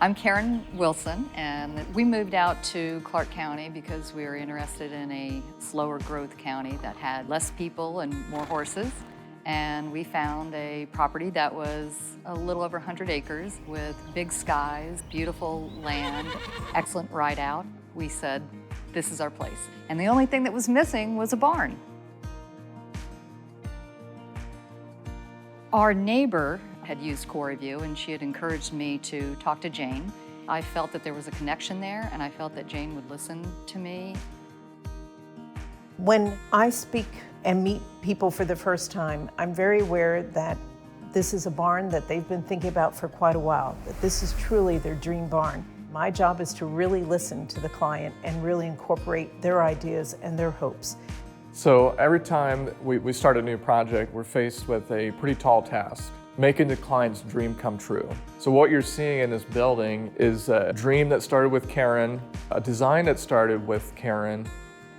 I'm Karen Wilson, and we moved out to Clark County because we were interested in a slower growth county that had less people and more horses. And we found a property that was a little over 100 acres with big skies, beautiful land, excellent ride out. We said, this is our place. And the only thing that was missing was a barn. Our neighbor had used CoreView, and she had encouraged me to talk to Jane. I felt that there was a connection there, and I felt that Jane would listen to me. When I speak and meet people for the first time, I'm very aware that this is a barn that they've been thinking about for quite a while, that this is truly their dream barn. My job is to really listen to the client and really incorporate their ideas and their hopes. So every time we start a new project, we're faced with a pretty tall task, making the client's dream come true. So what you're seeing in this building is a dream that started with Karen, a design that started with Karen,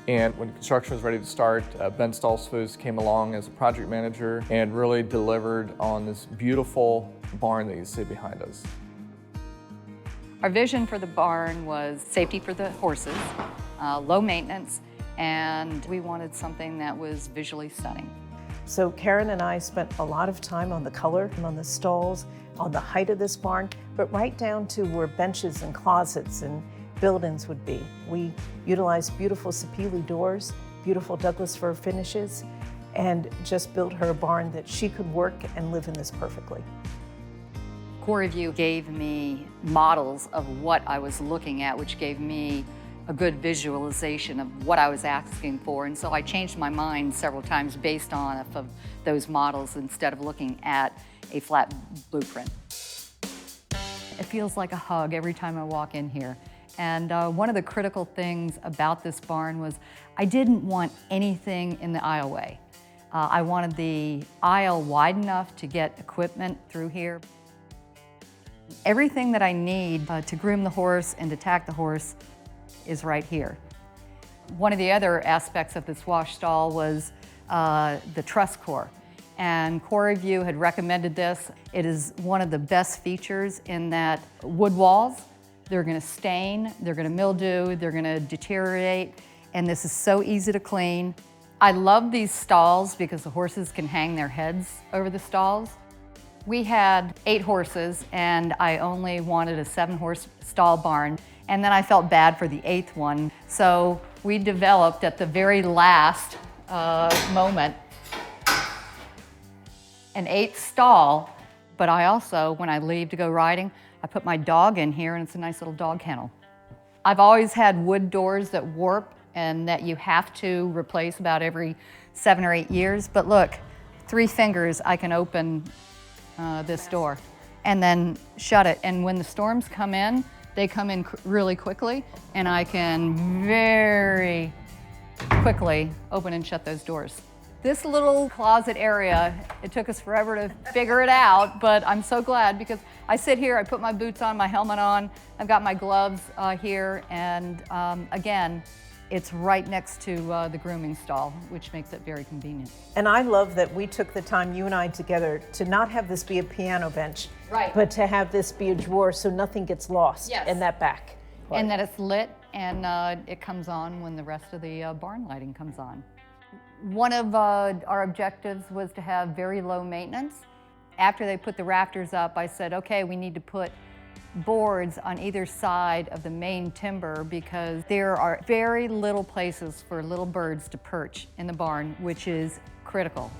and when construction was ready to start, Ben Stolzfus came along as a project manager and really delivered on this beautiful barn that you see behind us. Our vision for the barn was safety for the horses, low maintenance, and we wanted something that was visually stunning. So Karen and I spent a lot of time on the color, on the stalls, on the height of this barn, but right down to where benches and closets and build-ins would be. We utilized beautiful sapele doors, beautiful Douglas fir finishes, and just built her a barn that she could work and live in this perfectly. CoreView gave me models of what I was looking at, which gave me a good visualization of what I was asking for, and so I changed my mind several times based on of those models instead of looking at a flat blueprint. It feels like a hug every time I walk in here. And one of the critical things about this barn was I didn't want anything in the aisleway. I wanted the aisle wide enough to get equipment through here. Everything that I need to groom the horse and to tack the horse is right here. One of the other aspects of this wash stall was the truss core. And CoreView had recommended this. It is one of the best features in that wood walls, they're gonna stain, they're gonna mildew, they're gonna deteriorate, and this is so easy to clean. I love these stalls because the horses can hang their heads over the stalls. We had 8 horses, and I only wanted a 7-horse stall barn. And then I felt bad for the 8th one. So we developed at the very last moment an 8th stall. But I also, when I leave to go riding, I put my dog in here, and it's a nice little dog kennel. I've always had wood doors that warp and that you have to replace about every 7 or 8 years. But look, 3 fingers, I can open this door and then shut it. And when the storms come in, they come in really quickly, and I can very quickly open and shut those doors. This little closet area, it took us forever to figure it out, but I'm so glad because I sit here, I put my boots on, my helmet on, I've got my gloves here, and again, it's right next to the grooming stall, which makes it very convenient. And I love that we took the time, you and I together, to not have this be a piano bench, right, but to have this be a drawer so nothing gets lost yes, in that back part. And that it's lit and it comes on when the rest of the barn lighting comes on. One of our objectives was to have very low maintenance. After they put the rafters up, I said, okay, we need to put boards on either side of the main timber because there are very little places for little birds to perch in the barn, which is critical.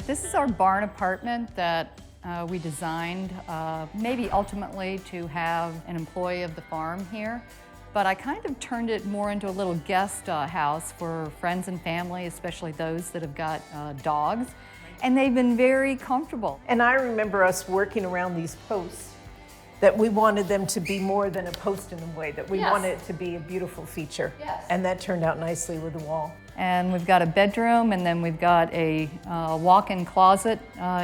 This is our barn apartment that we designed, maybe ultimately to have an employee of the farm here, but I kind of turned it more into a little guest house for friends and family, especially those that have got dogs. And they've been very comfortable. And I remember us working around these posts that we wanted them to be more than a post in a way, that we yes, wanted it to be a beautiful feature. Yes. And that turned out nicely with the wall. And we've got a bedroom, and then we've got a walk-in closet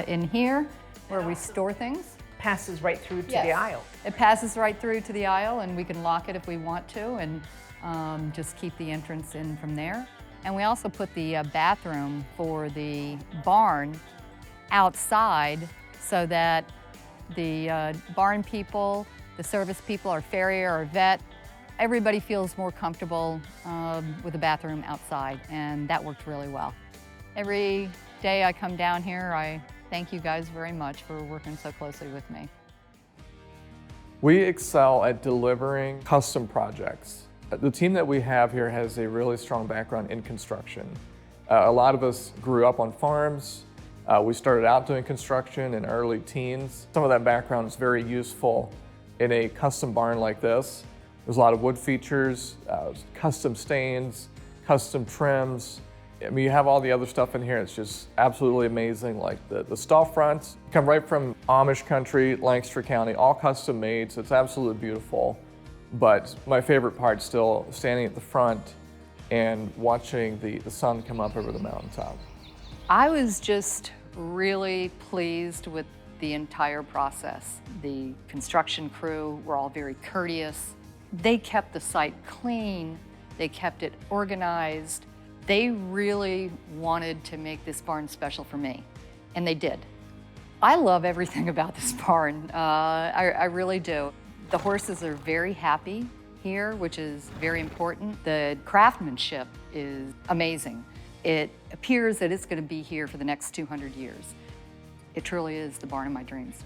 in here where we store things. Passes right through to yes, the aisle. It passes right through to the aisle, and we can lock it if we want to, and just keep the entrance in from there. And we also put the bathroom for the barn outside so that the barn people, the service people, our farrier, our vet, everybody feels more comfortable with the bathroom outside, and that worked really well. Every day I come down here, I thank you guys very much for working so closely with me. We excel at delivering custom projects. The team that we have here has a really strong background in construction. A lot of us grew up on farms. We started out doing construction in early teens. Some of that background is very useful in a custom barn like this. There's a lot of wood features, custom stains, custom trims. I mean, you have all the other stuff in here. It's just absolutely amazing. Like the stall fronts come right from Amish country, Lancaster County, all custom made, so it's absolutely beautiful. But my favorite part's still standing at the front and watching the sun come up over the mountaintop. I was just really pleased with the entire process. The construction crew were all very courteous. They kept the site clean, they kept it organized. They really wanted to make this barn special for me, and they did. I love everything about this barn, I really do. The horses are very happy here, which is very important. The craftsmanship is amazing. It appears that it's going to be here for the next 200 years. It truly is the barn of my dreams.